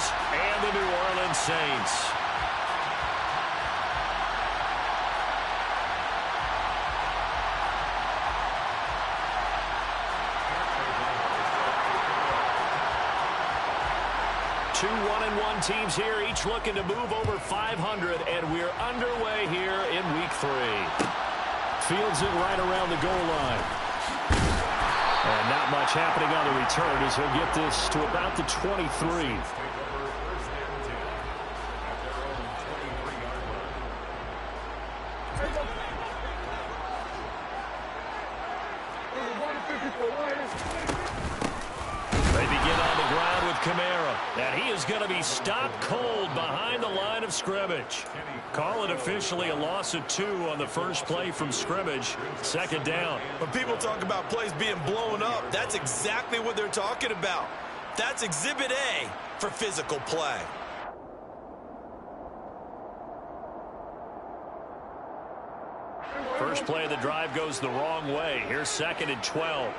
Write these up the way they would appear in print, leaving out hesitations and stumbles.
Cardinals and the New Orleans Saints. Two 1-1 teams here, each looking to move over 500, and we're underway here in Week 3. Fields it right around the goal line. And not much happening on the return as he'll get this to about the 23. They begin on the ground with Kamara, and he is going to be stopped cold behind the line of scrimmage. Call it officially a loss of 2 on the first play from scrimmage. Second down. When people talk about plays being blown up, that's exactly what they're talking about. That's Exhibit A for physical play. First play of the drive goes the wrong way. Here's 2nd and 12.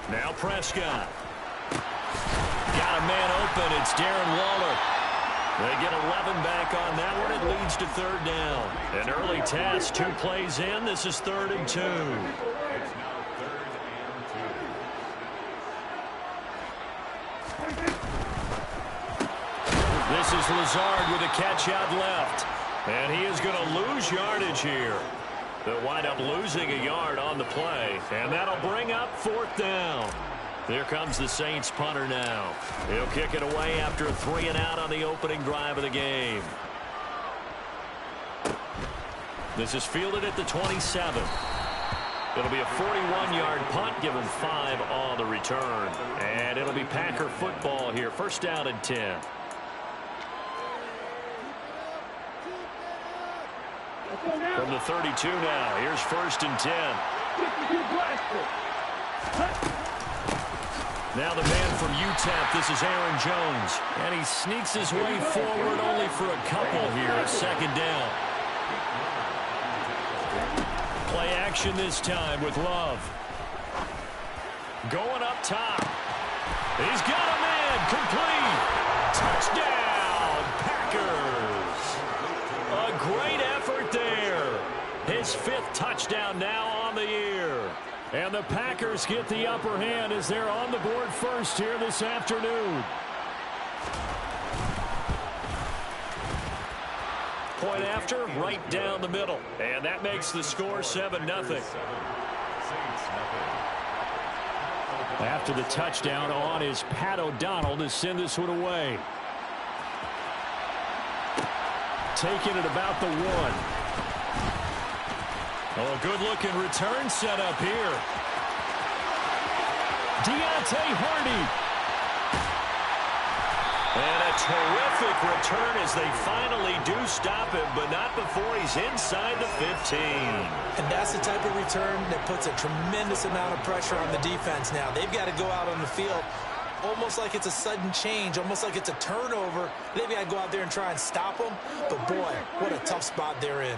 Now Prescott. Got a man open. It's Darren Waller. They get 11 back on that one. It leads to 3rd down. An early test. 2 plays in. This is 3rd and 2. This is Lazard with a catch out left. And he is going to lose yardage here. They'll wind up losing a yard on the play. And that'll bring up 4th down. Here comes the Saints punter now. He'll kick it away after a 3-and-out on the opening drive of the game. This is fielded at the 27. It'll be a 41-yard punt, given 5 on the return. And it'll be Packer football here. 1st down and 10. From the 32 now, here's 1st and 10. Now the man from UTEP, this is Aaron Jones. And he sneaks his way forward only for a couple here. 2nd down. Play action this time with Love. Going up top. He's got a man complete. Touchdown, Packers. A great effort there. His 5th touchdown now on the year. And the Packers get the upper hand as they're on the board first here this afternoon. Point after, right down the middle. And that makes the score 7-0. After the touchdown on is Pat O'Donnell to send this one away. Taking it about the 1. Oh, a good-looking return set up here. Deontay Hardy. And a terrific return as they finally do stop him, but not before he's inside the 15. And that's the type of return that puts a tremendous amount of pressure on the defense now. They've got to go out on the field almost like it's a sudden change, almost like it's a turnover. They've got to go out there and try and stop them. But, boy, what a tough spot they're in.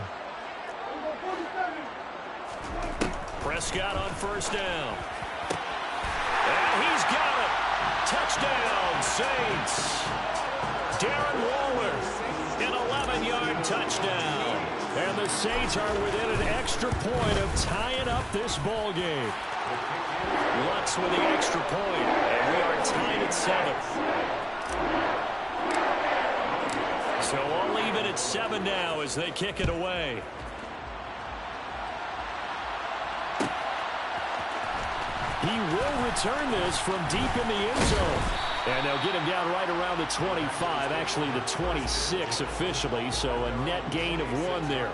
Prescott on 1st down. And he's got it. Touchdown, Saints. Darren Waller, an 11-yard touchdown. And the Saints are within an extra point of tying up this ball game. Lutz with the extra point, and we are tied at 7. So all even at 7 now as they kick it away. He will return this from deep in the end zone. And they'll get him down right around the 25, actually the 26 officially, so a net gain of 1 there.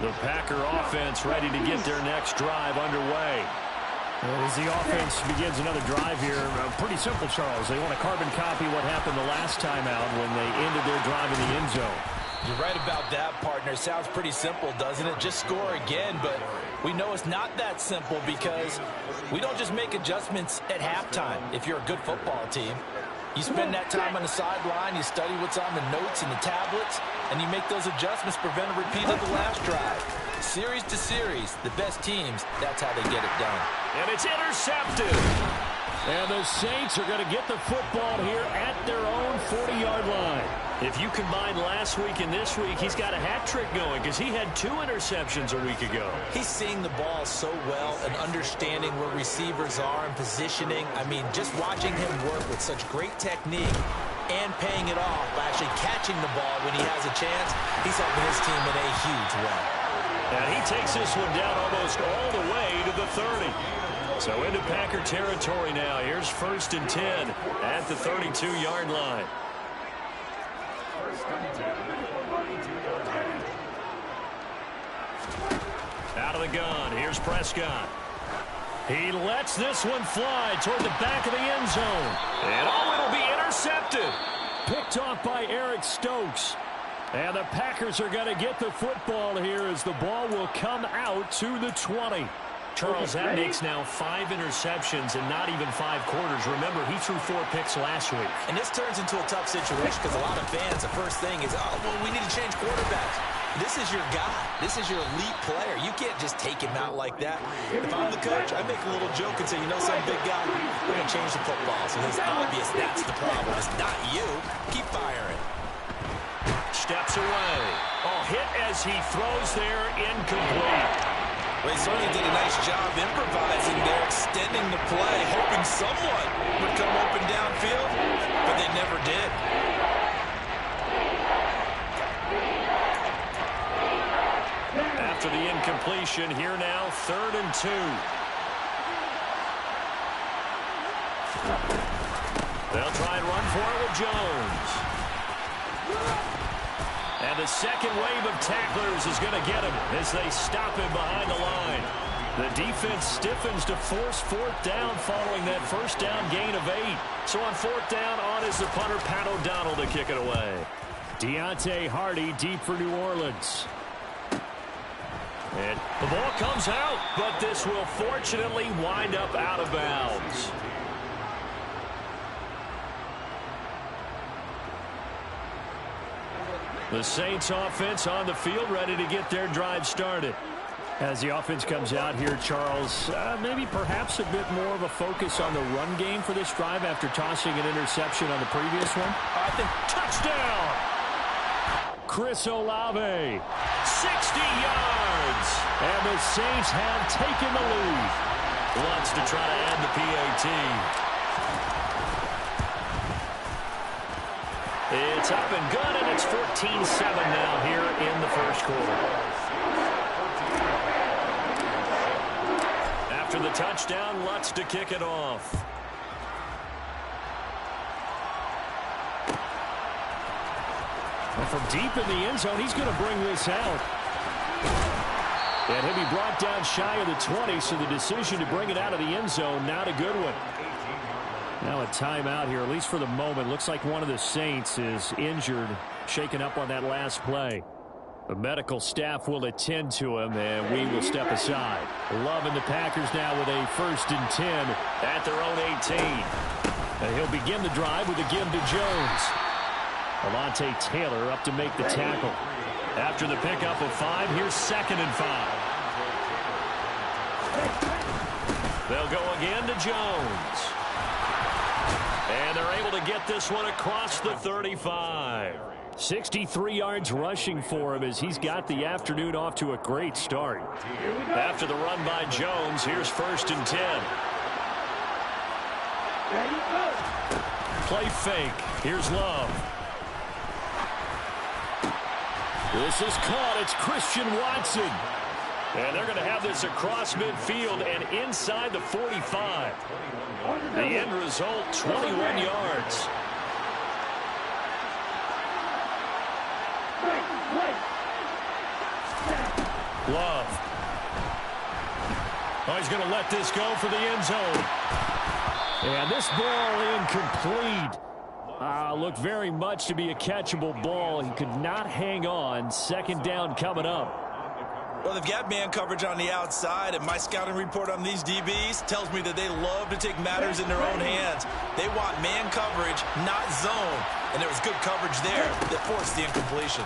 The Packer offense ready to get their next drive underway. As the offense begins another drive here, pretty simple, Charles. They want to carbon copy what happened the last time out when they ended their drive in the end zone. You're right about that, partner. Sounds pretty simple, doesn't it? Just score again, but we know it's not that simple because we don't just make adjustments at halftime if you're a good football team. You spend that time on the sideline, you study what's on the notes and the tablets, and you make those adjustments, prevent a repeat of the last drive. Series to series, the best teams, that's how they get it done. And it's intercepted. And the Saints are going to get the football here at their own 40-yard line. If you combine last week and this week, he's got a hat trick going because he had 2 interceptions a week ago. He's seeing the ball so well and understanding where receivers are and positioning. I mean, just watching him work with such great technique and paying it off by actually catching the ball when he has a chance, he's helping his team in a huge way. And he takes this one down almost all the way to the 30. So into Packer territory now. Here's 1st and 10 at the 32-yard line. Out of the gun. Here's Prescott. He lets this one fly toward the back of the end zone. And it'll be intercepted. Picked off by Eric Stokes. And the Packers are going to get the football here as the ball will come out to the 20. Charles, that makes now 5 interceptions and not even 5 quarters. Remember, he threw 4 picks last week. And this turns into a tough situation because a lot of fans, the first thing is, oh, well, we need to change quarterbacks. This is your guy. This is your elite player. You can't just take him out like that. If I'm the coach, I make a little joke and say, you know, some big guy, we're going to change the football. So it's obvious that's the problem. It's not you. Keep firing. Steps away. Oh, hit as he throws there, incomplete. Well, he certainly did a nice job improvising there, extending the play, hoping someone would come open downfield, but they never did. After the incompletion, here now, 3rd and 2. They'll try and run for it with Jones. And the second wave of tacklers is going to get him as they stop him behind the line. The defense stiffens to force 4th down following that first down gain of 8. So on 4th down, on is the punter, Pat O'Donnell, to kick it away. Deontay Hardy deep for New Orleans. And the ball comes out, but this will fortunately wind up out of bounds. The Saints offense on the field, ready to get their drive started. As the offense comes out here, Charles, maybe perhaps a bit more of a focus on the run game for this drive after tossing an interception on the previous one. I think touchdown! Chris Olave, 60 yards, and the Saints have taken the lead. Wants to try to add the PAT. It's up and good, and it's 14-7 now here in the first quarter. After the touchdown, Lutz to kick it off. Well, from deep in the end zone, he's going to bring this out. And he'll be brought down shy of the 20, so the decision to bring it out of the end zone, not a good one. Now a timeout here, at least for the moment. Looks like one of the Saints is injured, shaken up on that last play. The medical staff will attend to him, and we will step aside. Love and the Packers now with a 1st and 10 at their own 18. And he'll begin the drive with a give to Jones. Alontae Taylor up to make the tackle. After the pickup of 5, here's 2nd and 5. They'll go again to Jones. And they're able to get this one across the 35. 63 yards rushing for him as he's got the afternoon off to a great start. After the run by Jones, here's 1st and 10. Play fake. Here's Love. This is caught. It's Christian Watson. And they're going to have this across midfield and inside the 45. The end result, 21 yards. Love. Oh, he's going to let this go for the end zone. And this ball incomplete. Looked very much to be a catchable ball. He could not hang on. Second down coming up. Well, they've got man coverage on the outside, and my scouting report on these DBs tells me that they love to take matters in their own hands. They want man coverage, not zone. And there was good coverage there that forced the incompletion.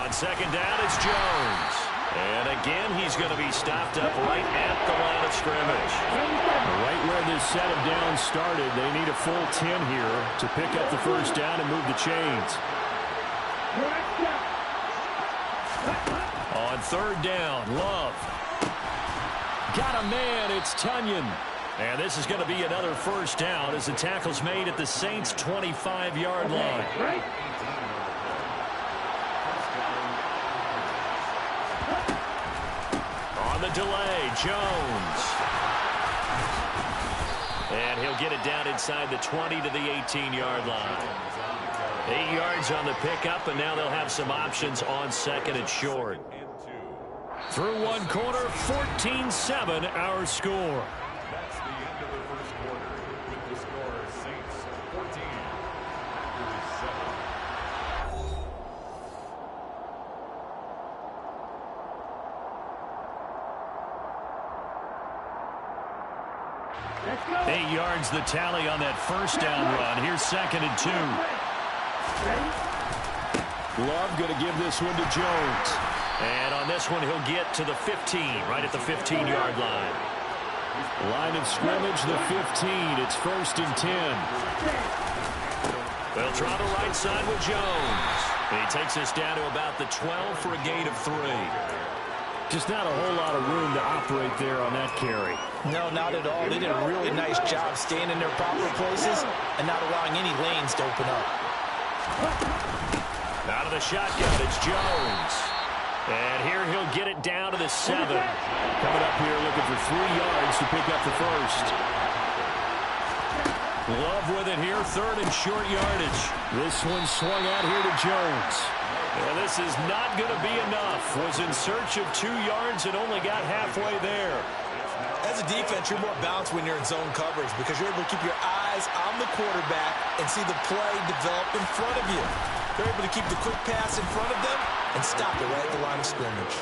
On second down, it's Jones. And again, he's going to be stopped up right at the line of scrimmage. Right where this set of downs started, they need a full 10 here to pick up the first down and move the chains. On third down, Love. Got a man, it's Tunyon. And this is going to be another first down as the tackle's made at the Saints' 25-yard line. On the delay, Jones. And he'll get it down inside the 20 to the 18-yard line. 8 yards on the pickup, and now they'll have some options on second and short. Through one quarter, 14-7 our score. That's the end of the first quarter with the score Saints 14, Packers 7. 8 yards the tally on that first down run. Here's second and 2. Love going to give this one to Jones. And on this one, he'll get to the 15, right at the 15-yard line. Line of scrimmage, the 15. It's first and 10. They'll try the right side with Jones. And he takes us down to about the 12 for a gain of 3. Just not a whole lot of room to operate there on that carry. No, not at all. They did a really nice job staying in their proper places and not allowing any lanes to open up. Out of the shotgun, it's Jones. And here he'll get it down to the 7. Coming up here looking for 3 yards to pick up the first. Love with it here, third and short yardage. This one swung out here to Jones. And this is not going to be enough. Was in search of 2 yards and only got halfway there. As a defense, you're more balanced when you're in zone coverage because you're able to keep your eyes on the quarterback and see the play develop in front of you. They're able to keep the quick pass in front of them and stop it right at the line of scrimmage.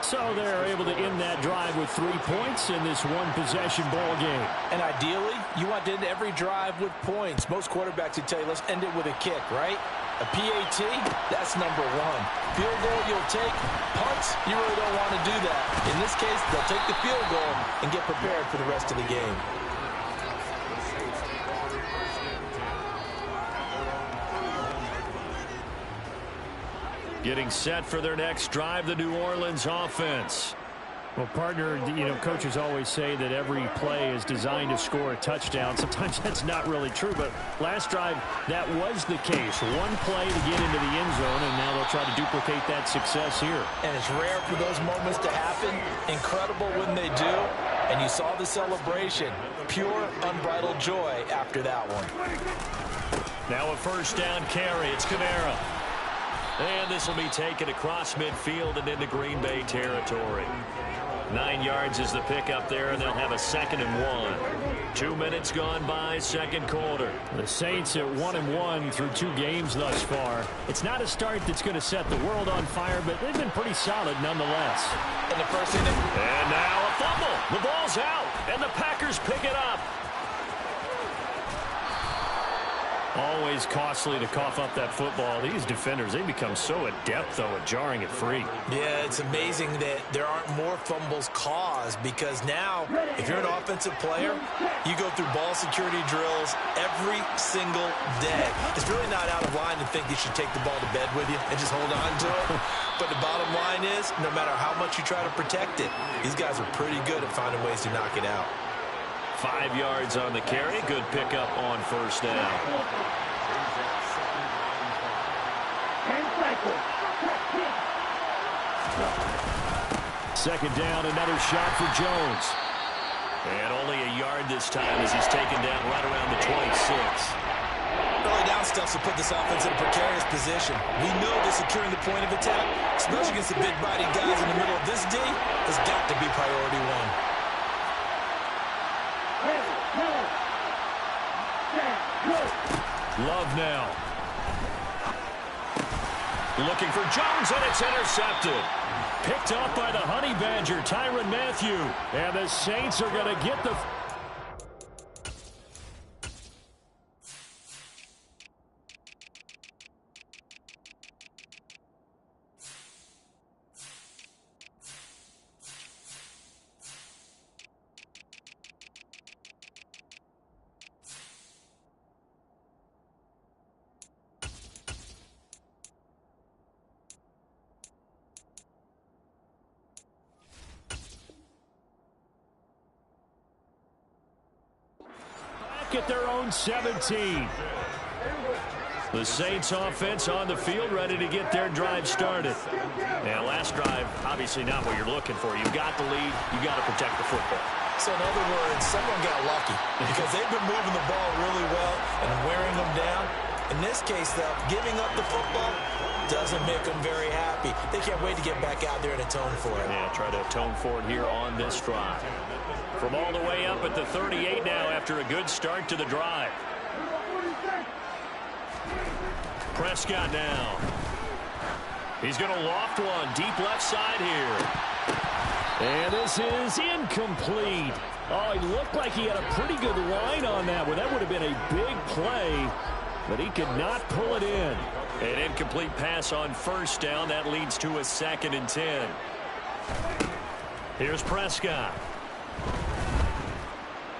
So they're able to end that drive with 3 points in this one-possession ball game. And ideally, you want to end every drive with points. Most quarterbacks would tell you, let's end it with a kick, right? A PAT, that's number 1. Field goal you'll take. Punts, you really don't want to do that. In this case, they'll take the field goal and get prepared for the rest of the game. Getting set for their next drive, the New Orleans offense. Well, partner, coaches always say that every play is designed to score a touchdown. Sometimes that's not really true, but last drive, that was the case. One play to get into the end zone, and now they'll try to duplicate that success here. And it's rare for those moments to happen. Incredible when they do. And you saw the celebration. Pure, unbridled joy after that one. Now a first down carry. It's Kamara. And this will be taken across midfield and into Green Bay territory. 9 yards is the pickup there, and they'll have a 2nd and 1. 2 minutes gone by, second quarter. The Saints at 1-1 through 2 games thus far. It's not a start that's going to set the world on fire, but they've been pretty solid nonetheless. In the first inning. And now a fumble. The ball's out, and the Packers pick it up. Always costly to cough up that football. These defenders, they become so adept, though, at jarring it free. Yeah, it's amazing that there aren't more fumbles caused because now, if you're an offensive player, you go through ball security drills every single day. It's really not out of line to think you should take the ball to bed with you and just hold on to it. But the bottom line is, no matter how much you try to protect it, these guys are pretty good at finding ways to knock it out. 5 yards on the carry. Good pickup on first down. Second down, another shot for Jones. And only a yard this time as he's taken down right around the 26. Early down stuff to put this offense in a precarious position. We know that securing the point of attack, especially against the big-bodied guys in the middle of this D, has got to be priority 1. Love now. Looking for Jones, and it's intercepted. Picked off by the Honey Badger, Tyrann Mathieu. And the Saints are going to get the... at their own 17. The Saints offense on the field, ready to get their drive started. And last drive, obviously not what you're looking for. You've got the lead. You've got to protect the football. So in other words, someone got lucky because they've been moving the ball really well and wearing them down. In this case, though, giving up the football doesn't make them very happy. They can't wait to get back out there and atone for it. Yeah, try to atone for it here on this drive. From all the way up at the 38 now after a good start to the drive. Prescott now. He's going to loft one deep left side here. And this is incomplete. Oh, he looked like he had a pretty good line on that one. That would have been a big play, but he could not pull it in. An incomplete pass on first down. That leads to a 2nd and 10. Here's Prescott.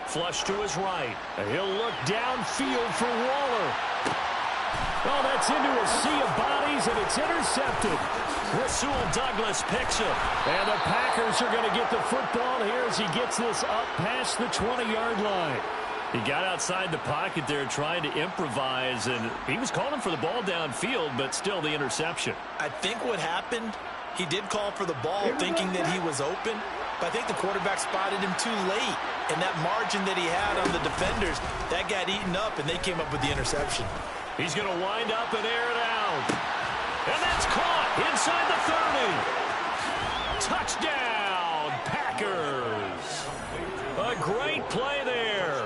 Flush to his right. He'll look downfield for Waller. Oh, that's into a sea of bodies, and it's intercepted. Rasul Douglas picks it. And the Packers are going to get the football here as he gets this up past the 20-yard line. He got outside the pocket there trying to improvise, and he was calling for the ball downfield, but still the interception. I think what happened, he did call for the ball thinking that he was open, but I think the quarterback spotted him too late. And that margin that he had on the defenders, that got eaten up, and they came up with the interception. He's going to wind up and air it out. And that's caught inside the 30. Touchdown, Packers. A great play there.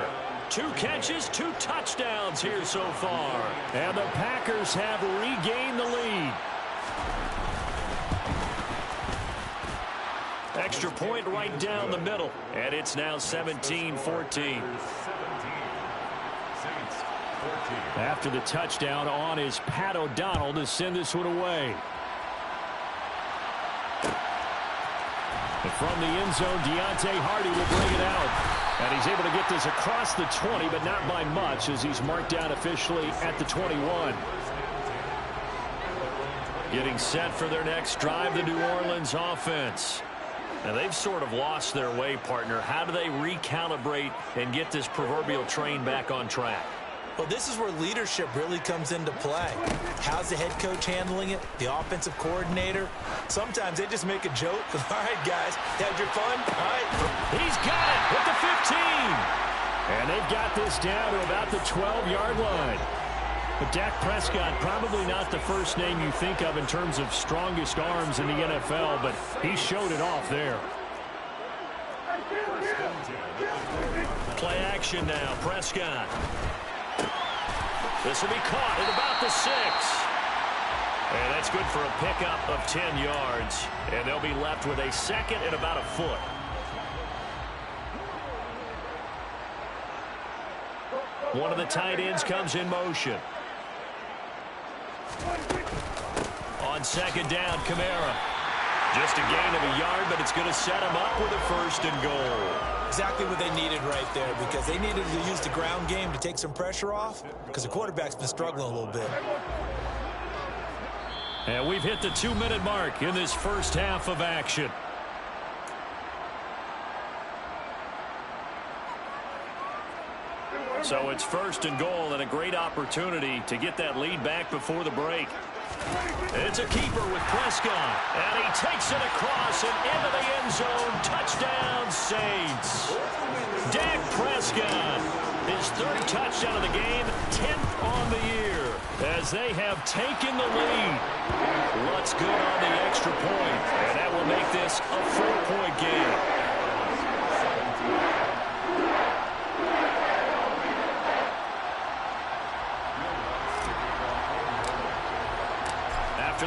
2 catches, 2 touchdowns here so far. And the Packers have regained the lead. Extra point right down the middle. And it's now 17-14. After the touchdown on is Pat O'Donnell to send this one away. And from the end zone, Deontay Hardy will bring it out. And he's able to get this across the 20, but not by much as he's marked down officially at the 21. Getting set for their next drive, the New Orleans offense. Now, they've sort of lost their way, partner. How do they recalibrate and get this proverbial train back on track? Well, this is where leadership really comes into play. How's the head coach handling it? The offensive coordinator? Sometimes they just make a joke. All right, guys, had your fun? All right. He's got it with the 15. And they've got this down to about the 12-yard line. But Dak Prescott, probably not the first name you think of in terms of strongest arms in the NFL, but he showed it off there. Play action now, Prescott. This will be caught at about the 6. And that's good for a pickup of 10 yards. And they'll be left with a 2nd and about a foot. One of the tight ends comes in motion. On 2nd down, Kamara. Just a gain of a yard, but it's going to set him up with a 1st and goal. Exactly what they needed right there, because they needed to use the ground game to take some pressure off, because the quarterback's been struggling a little bit. And we've hit the 2-minute mark in this first half of action. So it's 1st and goal, and a great opportunity to get that lead back before the break. It's a keeper with Prescott, and he takes it across and into the end zone. Touchdown, Saints. Dak Prescott, his 3rd touchdown of the game, 10th on the year, as they have taken the lead. Looks good on the extra point, and that will make this a 4-point game.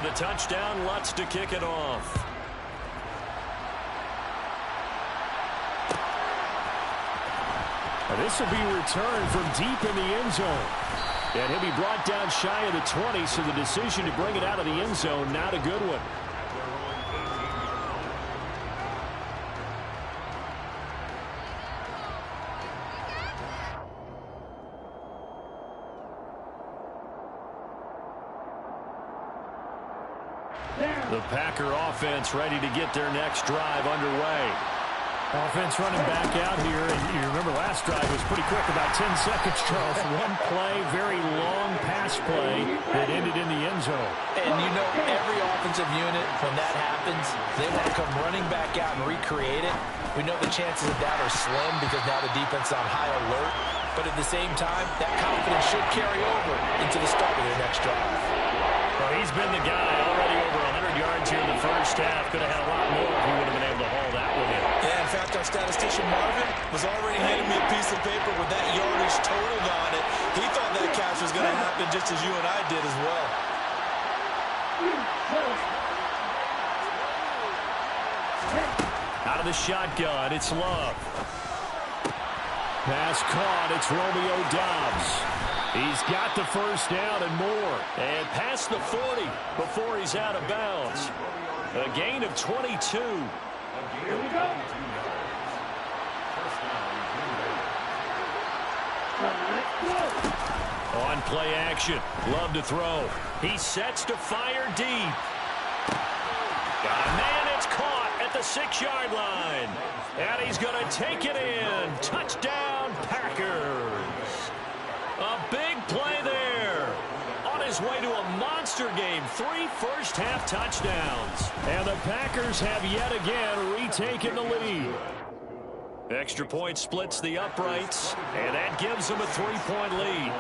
for the touchdown. Lutz to kick it off. This will be returned from deep in the end zone. And he'll be brought down shy of the 20, so the decision to bring it out of the end zone, not a good one. The Packer offense ready to get their next drive underway. Offense running back out here, and you remember last drive was pretty quick, about 10 seconds, Charles. One play, very long pass play that ended in the end zone. And you know, every offensive unit, when that happens, they want to come running back out and recreate it. We know the chances of that are slim because now the defense is on high alert. But at the same time, that confidence should carry over into the start of their next drive. Well, he's been the guy already over 100 yards here in the first half. Could have had a lot more if he would have been able to haul that one in. Yeah, in fact, our statistician Marvin was already handing me a piece of paper with that yardage totaled on it. He thought that catch was going to happen just as you and I did as well. Out of the shotgun, it's Love. Pass caught, it's Romeo Doubs. He's got the first down and more. And past the 40 before he's out of bounds. A gain of 22. Here we go. On play action. Love to throw. He sets to fire deep. And it's caught at the 6-yard line. And he's going to take it in. Touchdown, Packers. A big play there. On his way to a monster game. 3 first-half touchdowns. And the Packers have yet again retaken the lead. Extra point splits the uprights, and that gives them a 3-point lead.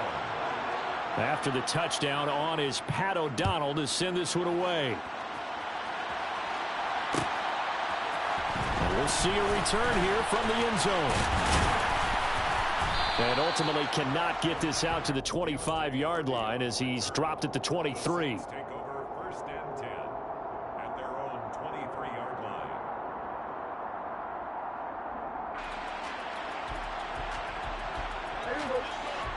After the touchdown, on is Pat O'Donnell to send this one away. And we'll see a return here from the end zone. And ultimately cannot get this out to the 25-yard line as he's dropped at the 23. Take over first and 10 at their own 23-yard line.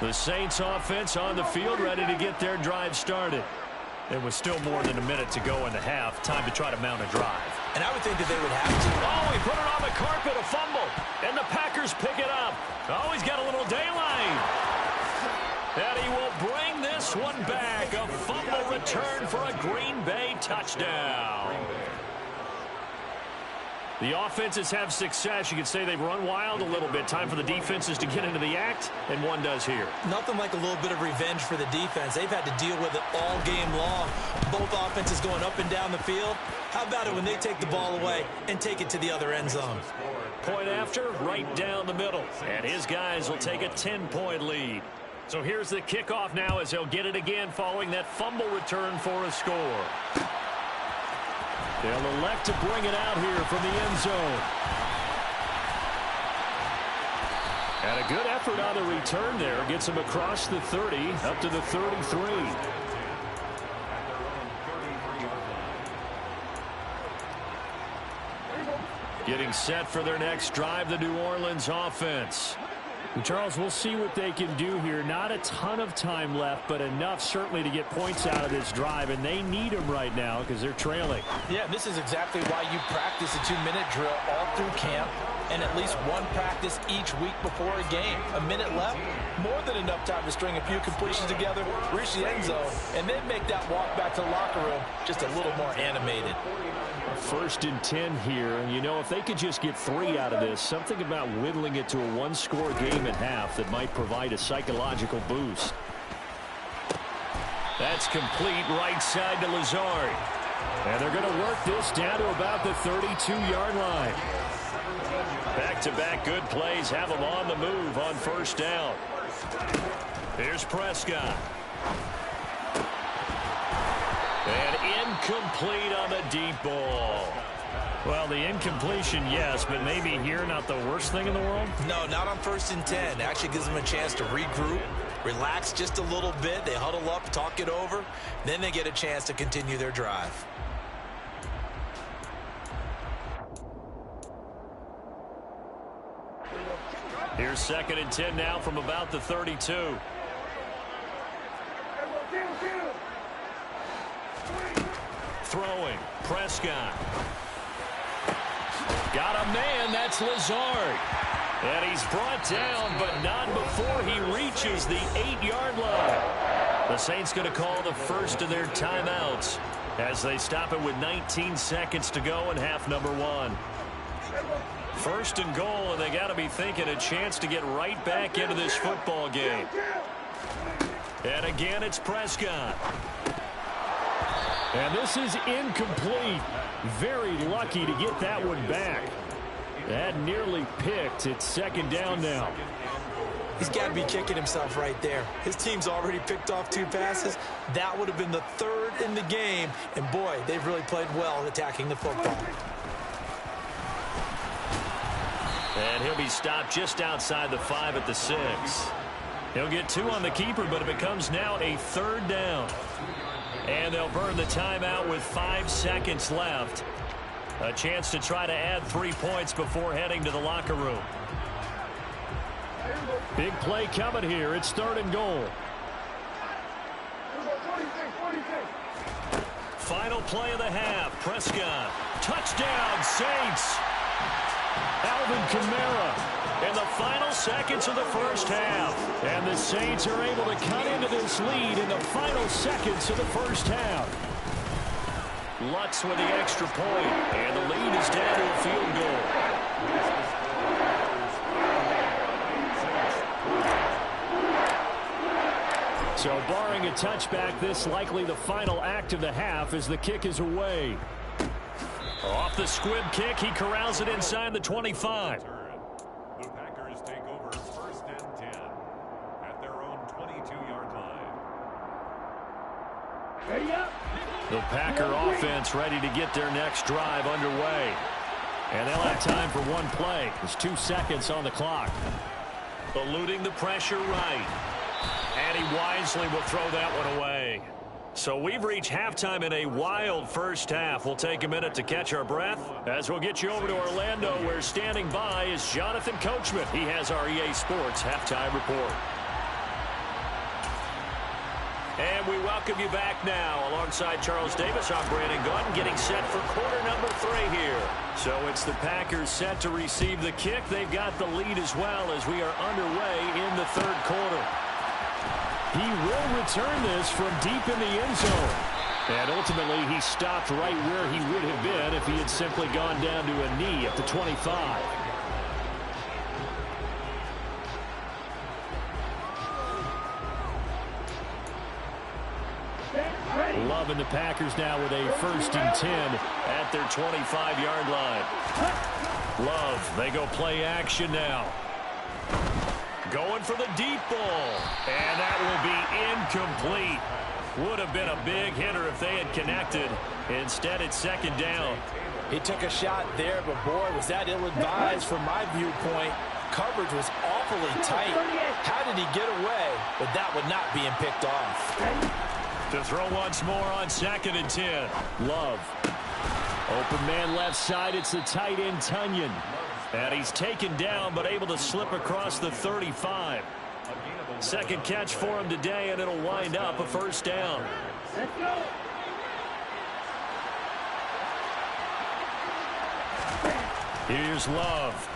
The Saints offense on the field ready to get their drive started. There was still more than a minute to go in the half. Time to try to mount a drive. And I would think that they would have to. Oh, he put it on the carpet, a fumble. And the Packers pick it up. Oh, he's got a little daylight. And he will bring this one back. A fumble return for a Green Bay touchdown. The offenses have success. You could say they've run wild a little bit. Time for the defenses to get into the act, and one does here. Nothing like a little bit of revenge for the defense. They've had to deal with it all game long. Both offenses going up and down the field. How about it when they take the ball away and take it to the other end zone? Point after, right down the middle. And his guys will take a 10-point lead. So here's the kickoff now as they'll get it again following that fumble return for a score. They'll elect to bring it out here from the end zone. And a good effort on the return there. Gets him across the 30, up to the 33. Getting set for their next drive, the New Orleans offense. Charles, we'll see what they can do here. Not a ton of time left, but enough certainly to get points out of this drive, and they need them right now because they're trailing. Yeah, this is exactly why you practice a 2-minute drill all through camp and at least one practice each week before a game. A minute left, more than enough time to string a few completions together, reach the end zone, and then make that walk back to the locker room just a little more animated. First and 10 here, and you know, if they could just get 3 out of this, something about whittling it to a one-score game at half that might provide a psychological boost. That's complete right side to Lazard. And they're going to work this down to about the 32-yard line. Back-to-back good plays have them on the move on first down. Here's Prescott. And incomplete on the deep ball. Well, the incompletion, yes, but maybe here not the worst thing in the world? No, not on 1st and 10. It actually gives them a chance to regroup, relax just a little bit. They huddle up, talk it over. Then they get a chance to continue their drive. Here's 2nd and 10 now from about the 32. Throwing, Prescott. Got a man, that's Lazard. And he's brought down, but not before he reaches the 8-yard line. The Saints going to call the first of their timeouts as they stop it with 19 seconds to go in half number 1. 1st and goal, and they got to be thinking a chance to get right back into this football game. And again, it's Prescott. And this is incomplete. Very lucky to get that one back. That nearly picked. It's 2nd down now. He's got to be kicking himself right there. His team's already picked off 2 passes. That would have been the 3rd in the game. And, boy, they've really played well attacking the football. And he'll be stopped just outside the 5 at the 6. He'll get 2 on the keeper, but it becomes now a 3rd down. And they'll burn the timeout with 5 seconds left. A chance to try to add 3 points before heading to the locker room. Big play coming here. It's 3rd and goal. Final play of the half. Prescott. Touchdown, Saints. Alvin Kamara in the final seconds of the first half. And the Saints are able to cut into this lead in the final seconds of the first half. Lutz with the extra point, and the lead is down to a field goal. So barring a touchback, this likely the final act of the half as the kick is away. Off the squib kick, he corrals it inside the 25. The Packers take over 1st and 10 at their own 22-yard line. The Packer offense ready to get their next drive underway. And they'll have time for one play. There's 2 seconds on the clock. Eluding the pressure right. And he wisely will throw that one away. So we've reached halftime in a wild first half. We'll take a minute to catch our breath as we'll get you over to Orlando, where standing by is Jonathan Coachman. He has our EA Sports halftime report. And we welcome you back now. Alongside Charles Davis, I'm Brandon Gaudin, getting set for quarter number 3 here. So it's the Packers set to receive the kick. They've got the lead as well as we are underway in the 3rd quarter. He will return this from deep in the end zone. And ultimately, he stopped right where he would have been if he had simply gone down to a knee at the 25. Love and the Packers now with a 1st and 10 at their 25-yard line. Love, they go play action now. Going for the deep ball. And that will be incomplete. Would have been a big hitter if they had connected. Instead, it's 2nd down. He took a shot there, but boy, was that ill-advised from my viewpoint. Coverage was awfully tight. How did he get away with that one not being picked off? To throw once more on 2nd and 10. Love. Open man left side. It's the tight end, Tunyon. And he's taken down, but able to slip across the 35. 2nd catch for him today, and it'll wind up a 1st down. Here's Love.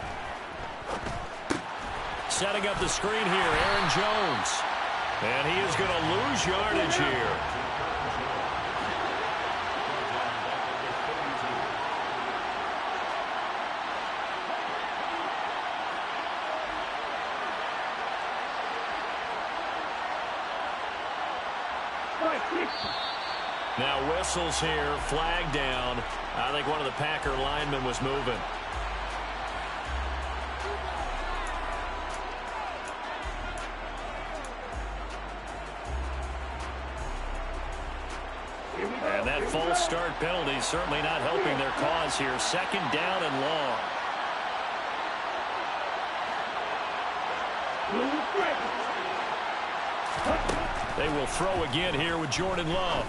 Setting up the screen here, Aaron Jones. And he is going to lose yardage here. Now whistles here, flag down. I think one of the Packer linemen was moving. And that false start penalty certainly not helping their cause here. 2nd down and long. They will throw again here with Jordan Love.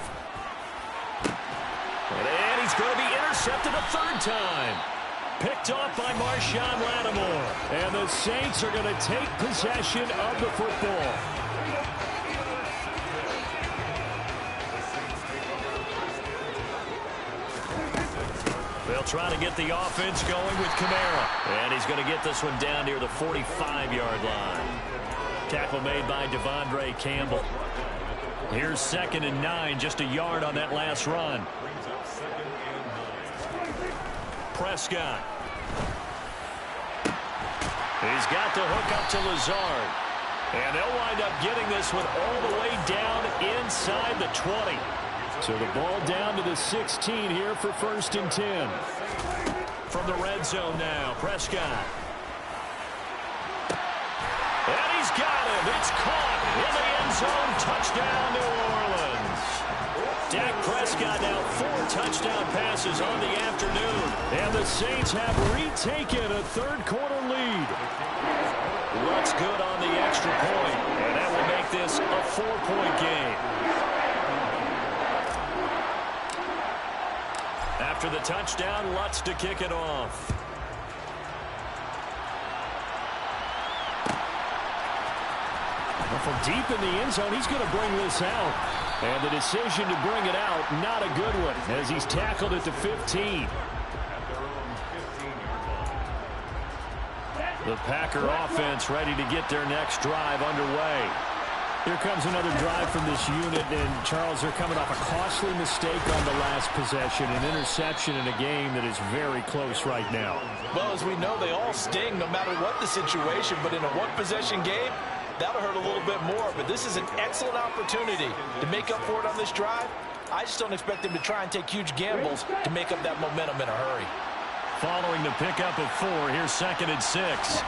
And he's going to be intercepted a 3rd time. Picked off by Marshawn Lattimore. And the Saints are going to take possession of the football. They'll try to get the offense going with Kamara. And he's going to get this one down near the 45-yard line. Tackle made by Devondre Campbell. Here's 2nd and 9, just a yard on that last run. Prescott. He's got the hook up to Lazard. And they'll wind up getting this one all the way down inside the 20. So the ball down to the 16 here for 1st and 10. From the red zone now, Prescott. And he's got him. It's caught in the end zone. Touchdown, New Orleans. Dak Prescott now 4 touchdown passes on the afternoon. And the Saints have retaken a 3rd quarter lead. Looks good on the extra point. And that will make this a 4-point game. After the touchdown, Lutz to kick it off. From deep in the end zone, he's going to bring this out. And the decision to bring it out, not a good one, as he's tackled at the 15. The Packer offense ready to get their next drive underway. Here comes another drive from this unit, and Charles, they're coming off a costly mistake on the last possession, an interception in a game that is very close right now. Well, as we know, they all sting no matter what the situation, but in a one-possession game, that'll hurt a little bit more, but this is an excellent opportunity to make up for it on this drive. I just don't expect them to try and take huge gambles to make up that momentum in a hurry. Following the pickup of 4, here's 2nd and 6.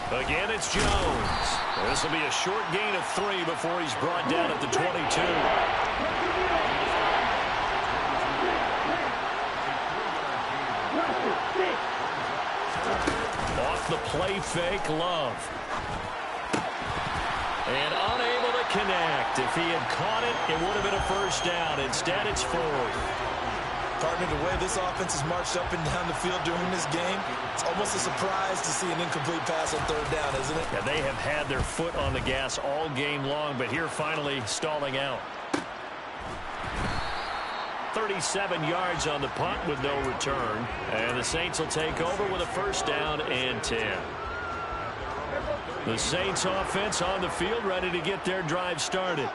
Again, it's Jones. This will be a short gain of 3 before he's brought down at the 22. Off the play fake, Love. And unable to connect. If he had caught it, it would have been a 1st down. Instead, it's 4th. Partner, the way this offense has marched up and down the field during this game, it's almost a surprise to see an incomplete pass on 3rd down, isn't it? Yeah, they have had their foot on the gas all game long, but here finally stalling out. 37 yards on the punt with no return. And the Saints will take over with a 1st down and 10. The Saints offense on the field ready to get their drive started.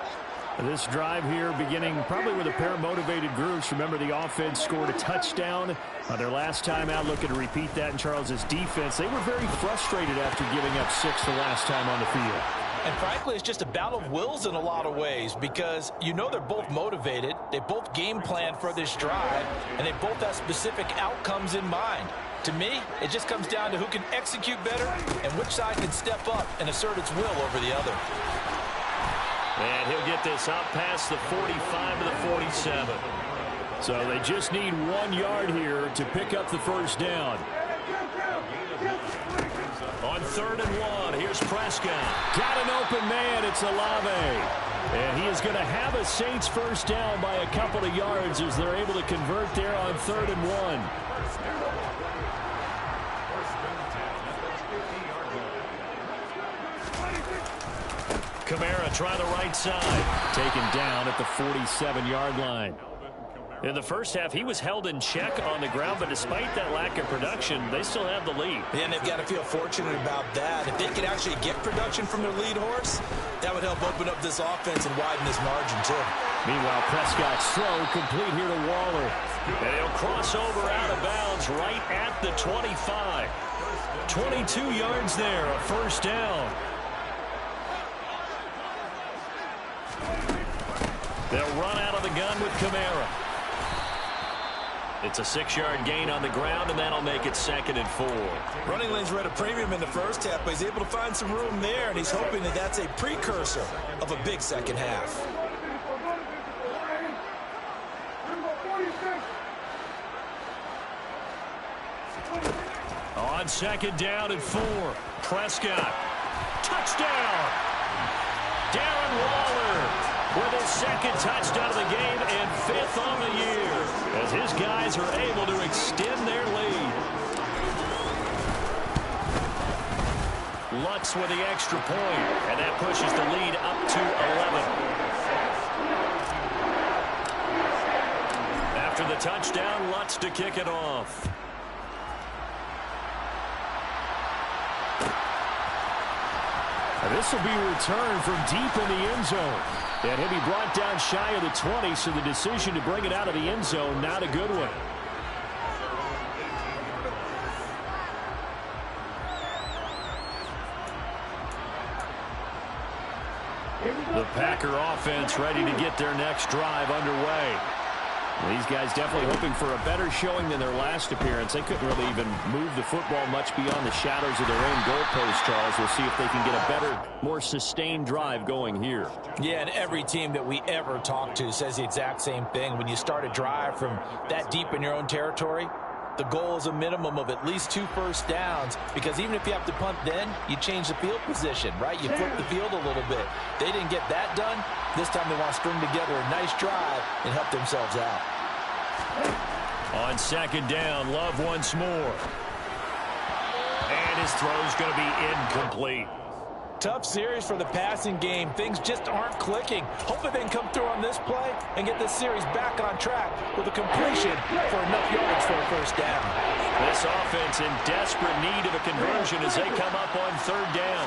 This drive here beginning probably with a pair of motivated groups. Remember, the offense scored a touchdown on their last time out. Looking to repeat that in Charles's defense. They were very frustrated after giving up 6 the last time on the field. And frankly, it's just a battle of wills in a lot of ways because you know they're both motivated. They both game plan for this drive, and they both have specific outcomes in mind. To me, it just comes down to who can execute better and which side can step up and assert its will over the other. And he'll get this out past the 45 to the 47. So they just need 1 yard here to pick up the 1st down. On 3rd and 1, here's Prescott. Got an open man, it's Olave. And he is going to have a Saints 1st down by a couple of yards as they're able to convert there on 3rd and 1. Kamara try the right side. Taken down at the 47-yard line. In the first half, he was held in check on the ground, but despite that lack of production, they still have the lead. Yeah, and they've got to feel fortunate about that. If they could actually get production from their lead horse, that would help open up this offense and widen this margin, too. Meanwhile, Prescott's throw complete here to Waller. And he'll cross over out of bounds right at the 25. 22 yards there, a 1st down. They'll run out of the gun with Kamara. It's a 6-yard gain on the ground, and that'll make it 2nd and 4. Running lanes were at a premium in the first half, but he's able to find some room there, and he's hoping that that's a precursor of a big second half. On 2nd down and 4. Prescott. Touchdown! Darren Waller with his 2nd touchdown of the game and 5th on the year as his guys are able to extend their lead. Lutz with the extra point, and that pushes the lead up to 11. After the touchdown, Lutz to kick it off. This will be returned from deep in the end zone. And he'll be brought down shy of the 20, so the decision to bring it out of the end zone, not a good one. The Packer offense ready to get their next drive underway. These guys definitely hoping for a better showing than their last appearance. They couldn't really even move the football much beyond the shadows of their own goalpost, Charles. We'll see if they can get a better, more sustained drive going here. Yeah, and every team that we ever talk to says the exact same thing. When you start a drive from that deep in your own territory, the goal is a minimum of at least 2 first downs, because even if you have to punt then, you change the field position, right? You flip the field a little bit. They didn't get that done. This time they want to string together a nice drive and help themselves out. On 2nd down, Love once more. And his throw's going to be incomplete. Tough series for the passing game. Things just aren't clicking. Hoping they can come through on this play and get this series back on track with a completion for enough yards for a first down. This offense in desperate need of a conversion as they come up on 3rd down.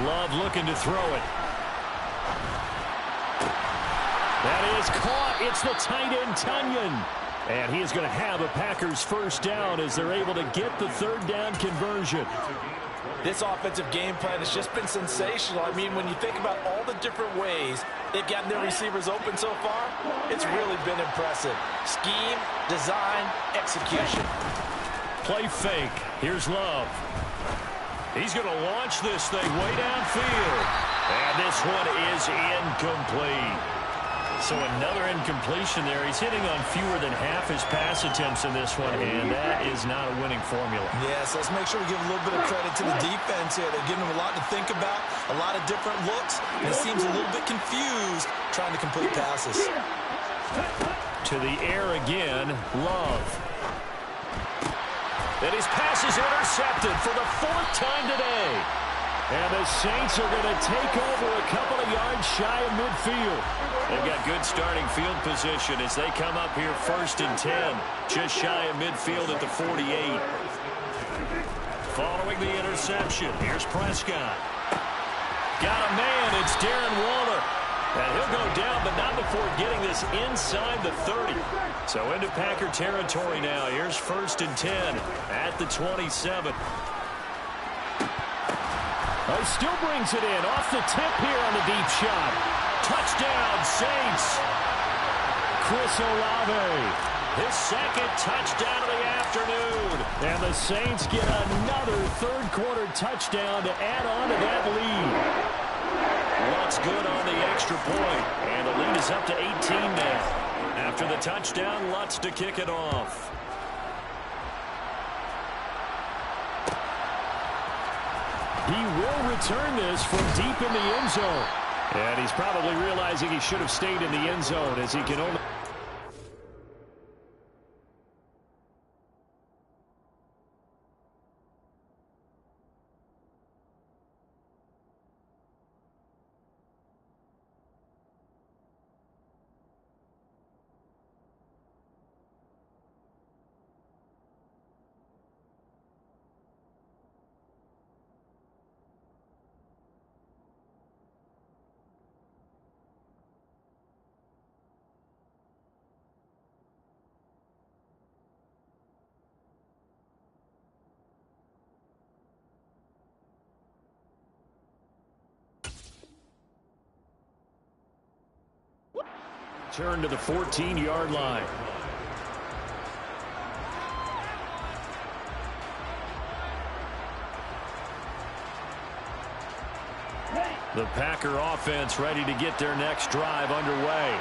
Love looking to throw it. That is caught. It's the tight end, Tunyon. And he is going to have a Packers first down as they're able to get the 3rd down conversion. This offensive game plan has just been sensational. I mean, when you think about all the different ways they've gotten their receivers open so far, it's really been impressive. Scheme, design, execution. Play fake. Here's Love. He's going to launch this thing way downfield. And this one is incomplete. So another incompletion there. He's hitting on fewer than half his pass attempts in this one, and that is not a winning formula. Yes, let's make sure we give a little bit of credit to the defense here. They're giving him a lot to think about, a lot of different looks, and he seems a little bit confused trying to complete passes. To the air again, Love. And his pass is intercepted for the 4th time today. And the Saints are going to take over a couple of yards shy of midfield. They've got good starting field position as they come up here 1st and 10, just shy of midfield at the 48. Following the interception, here's Prescott. Got a man, it's Darren Waller. And he'll go down, but not before getting this inside the 30. So into Packer territory now. Here's 1st and 10 at the 27. He still brings it in off the tip here on the deep shot. Touchdown, Saints. Chris Olave. His 2nd touchdown of the afternoon. And the Saints get another 3rd quarter touchdown to add on to that lead. Lutz good on the extra point. And the lead is up to 18 now. After the touchdown, Lutz to kick it off. He will return this from deep in the end zone. And he's probably realizing he should have stayed in the end zone as he can only... Turn to the 14-yard line. The Packer offense ready to get their next drive underway.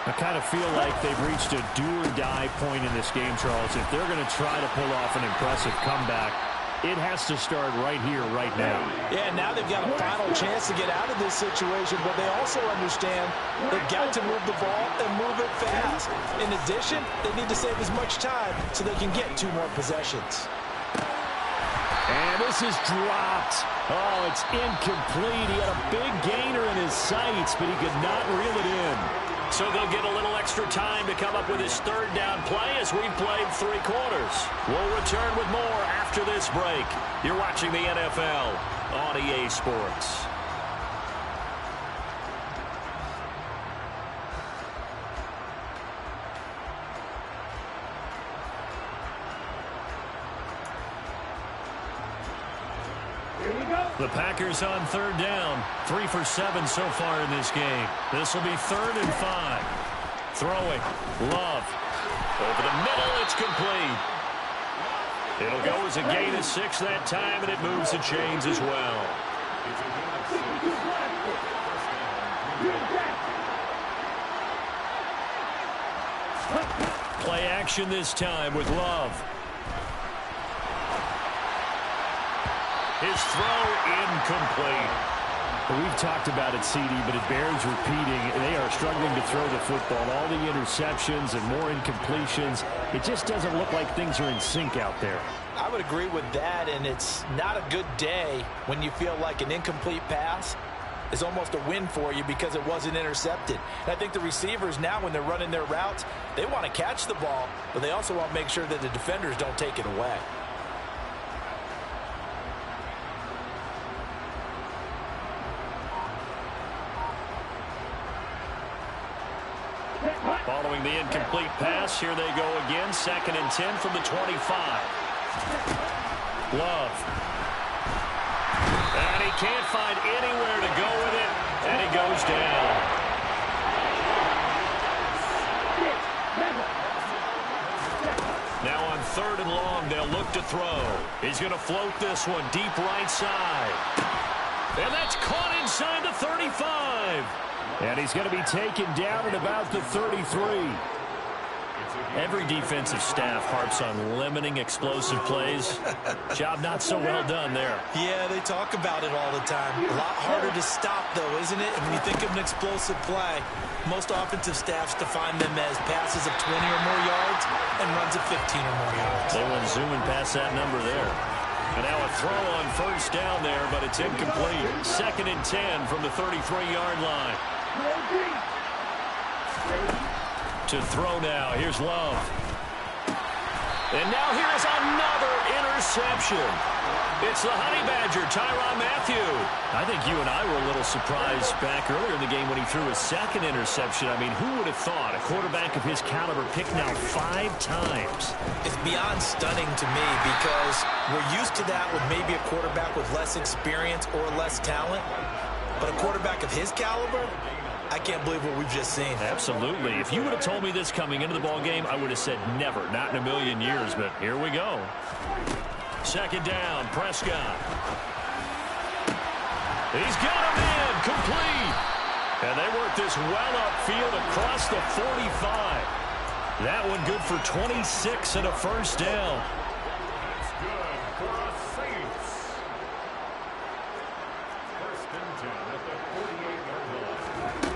I kind of feel like they've reached a do-or-die point in this game, Charles. If they're going to try to pull off an impressive comeback, it has to start right here, right now. Yeah, now they've got a final chance to get out of this situation, but they also understand they've got to move the ball and move it fast. In addition, they need to save as much time so they can get 2 more possessions. And this is dropped. Oh, it's incomplete. He had a big gainer in his sights, but he could not reel it in. So they'll get a little extra time to come up with his 3rd down play as we've played 3 quarters. We'll return with more after this break. You're watching the NFL on EA Sports. The Packers on 3rd down. 3 for 7 so far in this game. This will be 3rd and 5. Throwing. Love. Over the middle, it's complete. It'll go as a gain of 6 that time, and it moves the chains as well. Play action this time with Love. His throw incomplete. Well, we've talked about it, CD, but it bears repeating. They are struggling to throw the football. All the interceptions and more incompletions. It just doesn't look like things are in sync out there. I would agree with that, and it's not a good day when you feel like an incomplete pass is almost a win for you because it wasn't intercepted. And I think the receivers now, when they're running their routes, they want to catch the ball, but they also want to make sure that the defenders don't take it away. Following the incomplete pass, here they go again. 2nd and 10 from the 25. Love. And he can't find anywhere to go with it, and he goes down. Now on 3rd and long, they'll look to throw. He's going to float this one deep right side. And that's caught inside the 35. And he's going to be taken down at about the 33. Every defensive staff harps on limiting explosive plays. Job not so well done there. Yeah, they talk about it all the time. A lot harder to stop, though, isn't it? And when you think of an explosive play, most offensive staffs define them as passes of 20 or more yards and runs of 15 or more yards. They went zooming past that number there. And now a throw on 1st down there, but it's incomplete. 2nd and 10 from the 33-yard line. To throw now. Here's Love. And now here's another interception. It's the Honey Badger, Tyrann Mathieu. I think you and I were a little surprised back earlier in the game when he threw his 2nd interception. I mean, who would have thought a quarterback of his caliber picked now 5 times? It's beyond stunning to me because we're used to that with maybe a quarterback with less experience or less talent. But a quarterback of his caliber, I can't believe what we've just seen. Absolutely. If you would have told me this coming into the ball game, I would have said never, not in a million years, but here we go. 2nd down, Prescott. He's got him in, complete. And they work this well upfield across the 45. That one good for 26 and a 1st down. It's good for a Saints. 1st and 10 at the 48-yard line.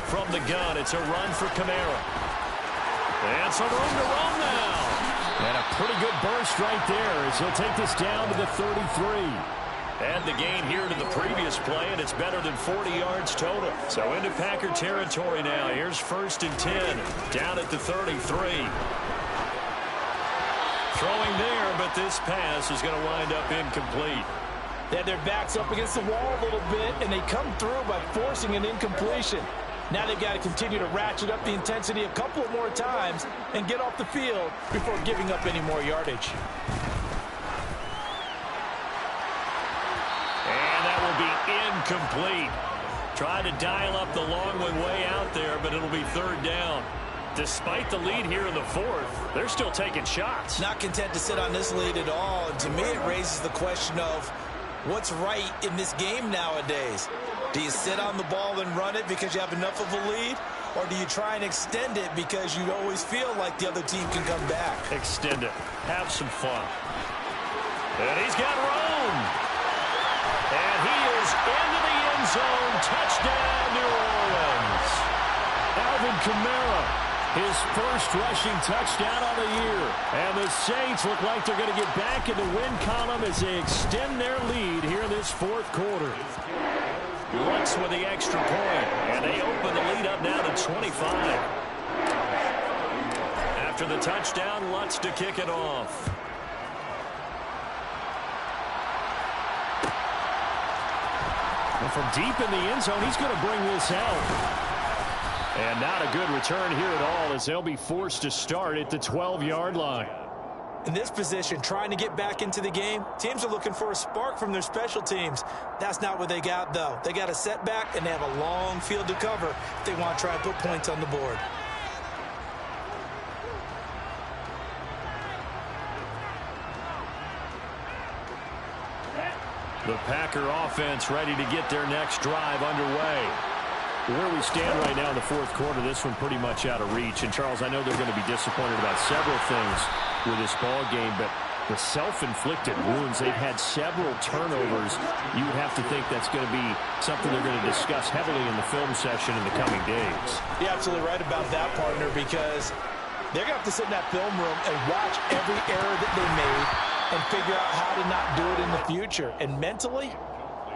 From the gun, it's a run for Kamara. And some room to run now. And a pretty good burst right there as he'll take this down to the 33. And the gain here to the previous play, and it's better than 40 yards total. So into Packer territory now. Here's 1st and 10, down at the 33. Throwing there, but this pass is going to wind up incomplete. They had their backs up against the wall a little bit, and they come through by forcing an incompletion. Now they've got to continue to ratchet up the intensity a couple of more times and get off the field before giving up any more yardage. And that will be incomplete. Trying to dial up the long one way out there, but it'll be 3rd down. Despite the lead here in the 4th, they're still taking shots. Not content to sit on this lead at all. And to me, it raises the question of what's right in this game nowadays. Do you sit on the ball and run it because you have enough of a lead? or do you try and extend it because you always feel like the other team can come back? Extend it. Have some fun. And he's got room. And he is into the end zone. Touchdown, New Orleans. Alvin Kamara, his first rushing touchdown of the year. And the Saints look like they're going to get back in the win column as they extend their lead here in this fourth quarter. Lutz with the extra point, and they open the lead up now to 25. After the touchdown, Lutz to kick it off. And from deep in the end zone, he's going to bring this out. And not a good return here at all as they'll be forced to start at the 12-yard line. In this position, trying to get back into the game, teams are looking for a spark from their special teams. That's not what they got, though. They got a setback, and they have a long field to cover if they want to try and put points on the board. The Packer offense ready to get their next drive underway. Where we stand right now in the fourth quarter, this one pretty much out of reach. And, Charles, I know they're going to be disappointed about several things with this ball game, but the self-inflicted wounds, they've had several turnovers. You would have to think that's going to be something they're going to discuss heavily in the film session in the coming days. You're absolutely right about that, partner, because they're going to have to sit in that film room and watch every error that they made and figure out how to not do it in the future. And mentally,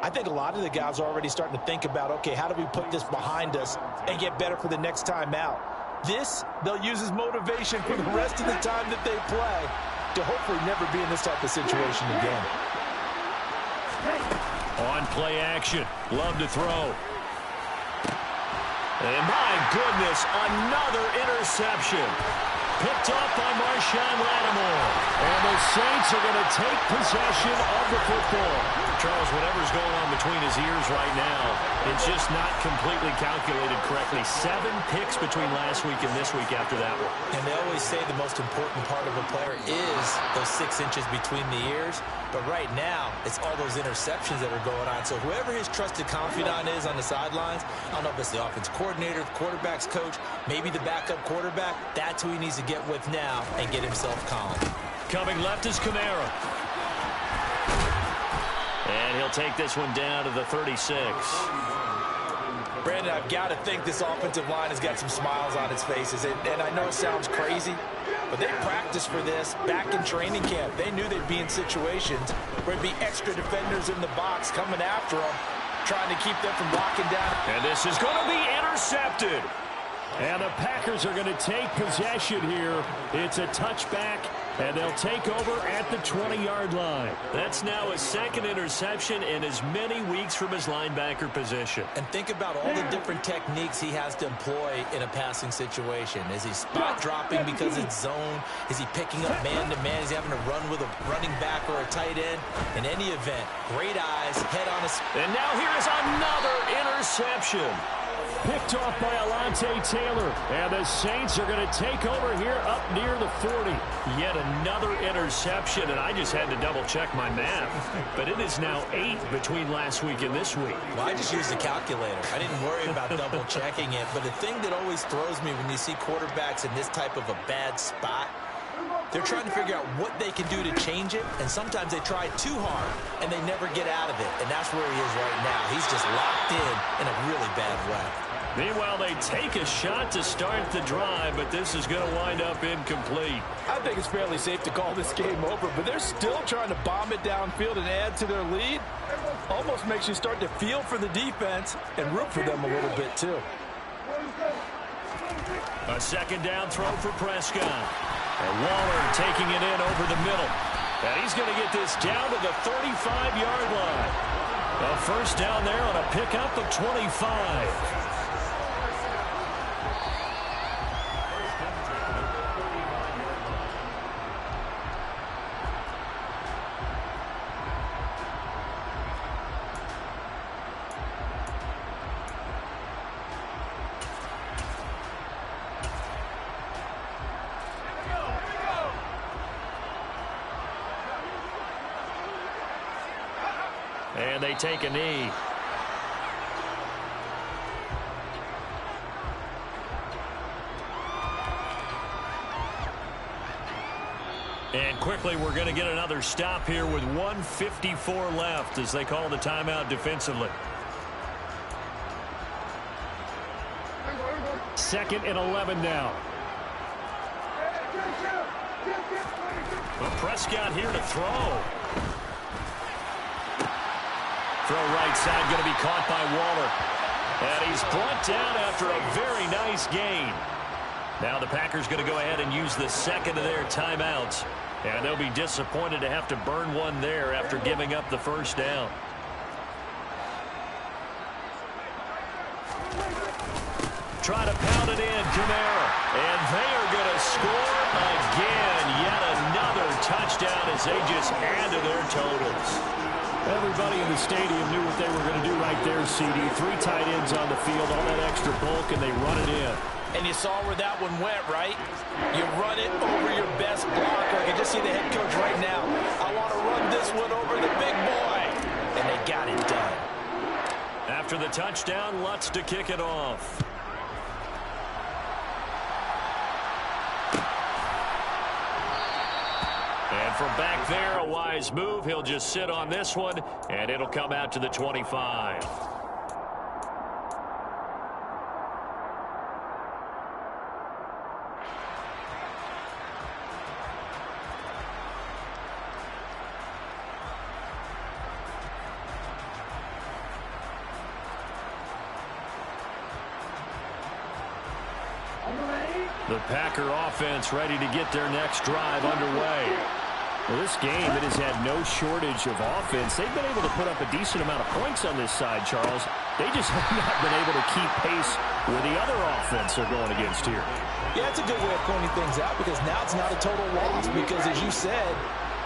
I think a lot of the guys are already starting to think about, okay, how do we put this behind us and get better for the next time out? This, they'll use as motivation for the rest of the time that they play to hopefully never be in this type of situation again. On play action, love to throw. And my goodness, another interception. Picked off by Marshawn Lattimore. And the Saints are going to take possession of the football. Charles, whatever's going on between his ears right now, it's just not completely calculated correctly. 7 picks between last week and this week after that one. And they always say the most important part of a player is those 6 inches between the ears. But right now, it's all those interceptions that are going on. So whoever his trusted confidant is on the sidelines, I don't know if it's the offense coordinator, the quarterback's coach, maybe the backup quarterback, that's who he needs to get with now and get himself calm. Coming left is Kamara. And he'll take this one down to the 36. Brandon, I've got to think this offensive line has got some smiles on its faces. And I know it sounds crazy, but they practiced for this back in training camp. They knew they'd be in situations where there'd be extra defenders in the box coming after them, trying to keep them from locking down. And this is going to be intercepted. And the Packers are going to take possession here. It's a touchback, and they'll take over at the 20-yard line. That's now his second interception in as many weeks from his linebacker position. And think about all the different techniques he has to employ in a passing situation. Is he spot dropping because it's zone? Is he picking up man-to-man? Is he having to run with a running back or a tight end? In any event, great eyes, head on his... And now here is another interception. Picked off by Alontae Taylor. And the Saints are going to take over here up near the 40. Yet another interception, and I just had to double-check my math. But it is now 8 between last week and this week. Well, I just used the calculator. I didn't worry about double-checking it. But the thing that always throws me when you see quarterbacks in this type of a bad spot, they're trying to figure out what they can do to change it, and sometimes they try too hard, and they never get out of it. And that's where he is right now. He's just locked in a really bad way. Meanwhile, they take a shot to start the drive, but this is going to wind up incomplete. I think it's fairly safe to call this game over, but they're still trying to bomb it downfield and add to their lead. Almost makes you start to feel for the defense and root for them a little bit, too. A second down throw for Prescott. And Waller taking it in over the middle. And he's going to get this down to the 35-yard line. A first down there on a pickup of 25. And they take a knee. And quickly, we're going to get another stop here with 1:54 left as they call the timeout defensively. 2nd and 11 now. Well, Prescott here to throw. Throw right side going to be caught by Waller. And he's brought down after a very nice gain. Now the Packers going to go ahead and use the second of their timeouts. And they'll be disappointed to have to burn one there after giving up the first down. Try to pound it in, Kamara. And they are going to score again. Yet another touchdown as they just add to their totals. Everybody in the stadium knew what they were going to do right there, CD. 3 tight ends on the field, all that extra bulk, and they run it in. And you saw where that one went, right? You run it over your best blocker. I can just see the head coach right now. I want to run this one over the big boy. And they got it done. After the touchdown, Lutz to kick it off. And from back there, a wise move. He'll just sit on this one, and it'll come out to the 25. The Packer offense ready to get their next drive underway. Well, this game, it has had no shortage of offense. They've been able to put up a decent amount of points on this side, Charles. They just have not been able to keep pace with the other offense they're going against here. Yeah, it's a good way of pointing things out because now it's not a total loss because, as you said,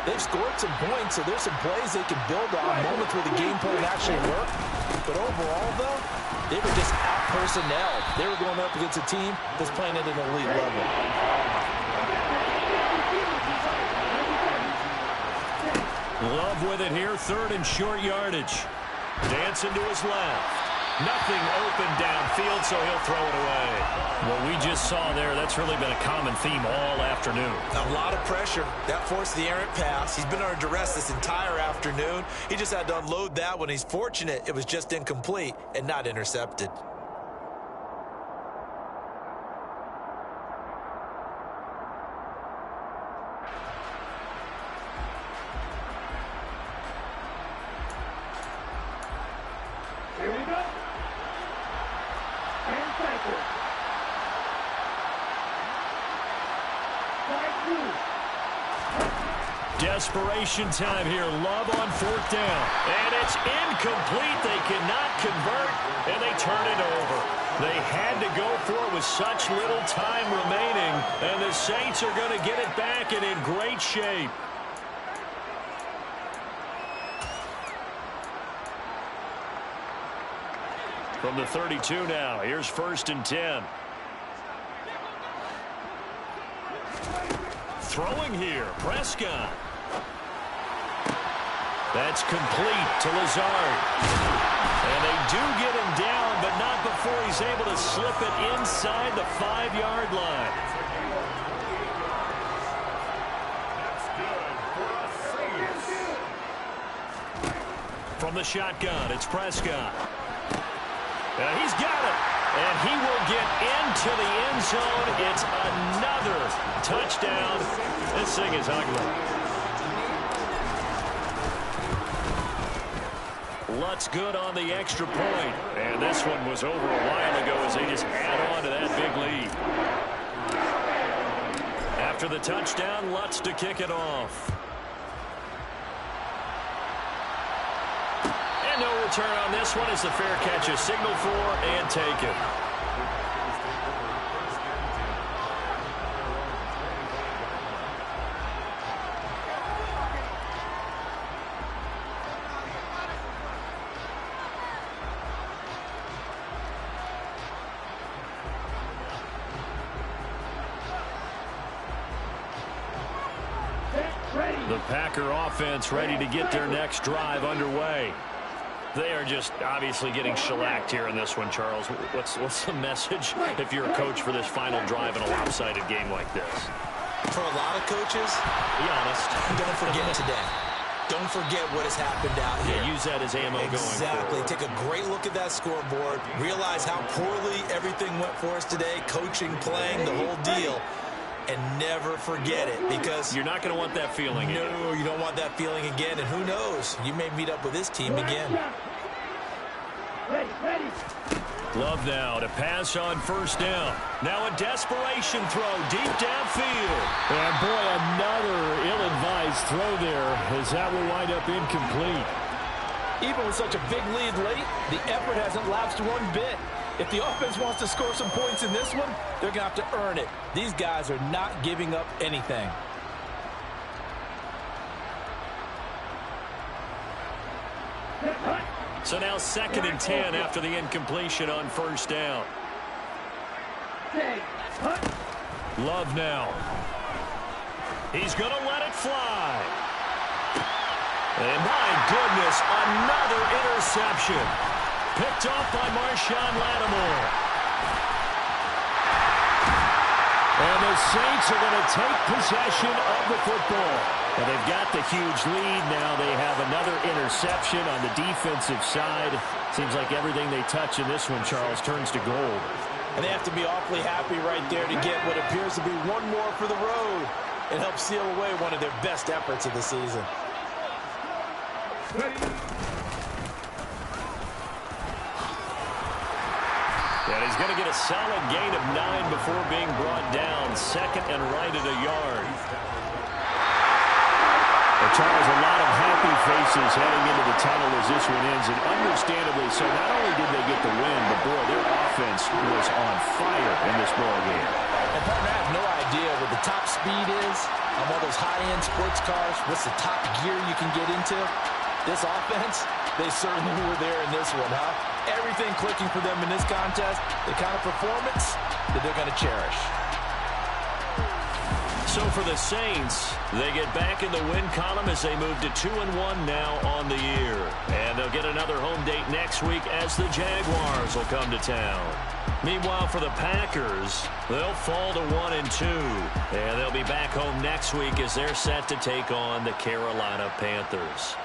they've scored some points, so there's some plays they can build on, moments where the game plan actually worked. But overall, though, they were just out-personnel. They were going up against a team that's playing at an elite level. Love with it here, 3rd and short yardage. Dancing to his left. Nothing open downfield, so he'll throw it away. What we just saw there, that's really been a common theme all afternoon. A lot of pressure. That forced the errant pass. He's been under duress this entire afternoon. He just had to unload that one. He's fortunate it was just incomplete and not intercepted. Desperation time here. Love on 4th down. And it's incomplete. They cannot convert, and they turn it over. They had to go for it with such little time remaining, and the Saints are going to get it back and in great shape. From the 32 now, here's 1st and 10. Throwing here, Prescott. That's complete to Lazard. And they do get him down, but not before he's able to slip it inside the 5-yard line. From the shotgun, it's Prescott. And he's got it. And he will get into the end zone. It's another touchdown. This thing is ugly. Lutz good on the extra point. And this one was over a while ago as they just add on to that big lead. After the touchdown, Lutz to kick it off. And no return on this one as the fair catch is signaled for and taken. The Packer offense ready to get their next drive underway. They are just obviously getting shellacked here in this one, Charles. What's the message if you're a coach for this final drive in a lopsided game like this? For a lot of coaches, be honest, don't forget today. Don't forget what has happened out here. Yeah, use that as ammo going forward. Exactly. Take a great look at that scoreboard. Realize how poorly everything went for us today. Coaching, playing, the whole deal. And never forget it, because you're not going to want that feeling again. No, you don't want that feeling again. And who knows? You may meet up with this team again. Love now to pass on first down. Now a desperation throw deep downfield. And boy, another ill-advised throw there, as that will wind up incomplete. Even with such a big lead late, the effort hasn't lapsed one bit. If the offense wants to score some points in this one, they're going to have to earn it. These guys are not giving up anything. So now 2nd and 10 after the incompletion on first down. Love now. He's going to let it fly. And my goodness, another interception. Picked off by Marshawn Lattimore. And the Saints are going to take possession of the football. And they've got the huge lead now. They have another interception on the defensive side. Seems like everything they touch in this one, Charles, turns to gold. And they have to be awfully happy right there to get what appears to be one more for the road and help seal away one of their best efforts of the season. And he's going to get a solid gain of 9 before being brought down. 2nd and right at a yard. Well, Charles, a lot of happy faces heading into the tunnel as this one ends, and understandably so. Not only did they get the win, but boy, their offense was on fire in this ball game. And partner, I have no idea what the top speed is on one of those high-end sports cars. What's the top gear you can get into? This offense, they certainly were there in this one, huh? Everything clicking for them in this contest, the kind of performance that they're going to cherish. So for the Saints, they get back in the win column as they move to 2-1 now on the year. And they'll get another home date next week as the Jaguars will come to town. Meanwhile, for the Packers, they'll fall to 1-2. And they'll be back home next week as they're set to take on the Carolina Panthers.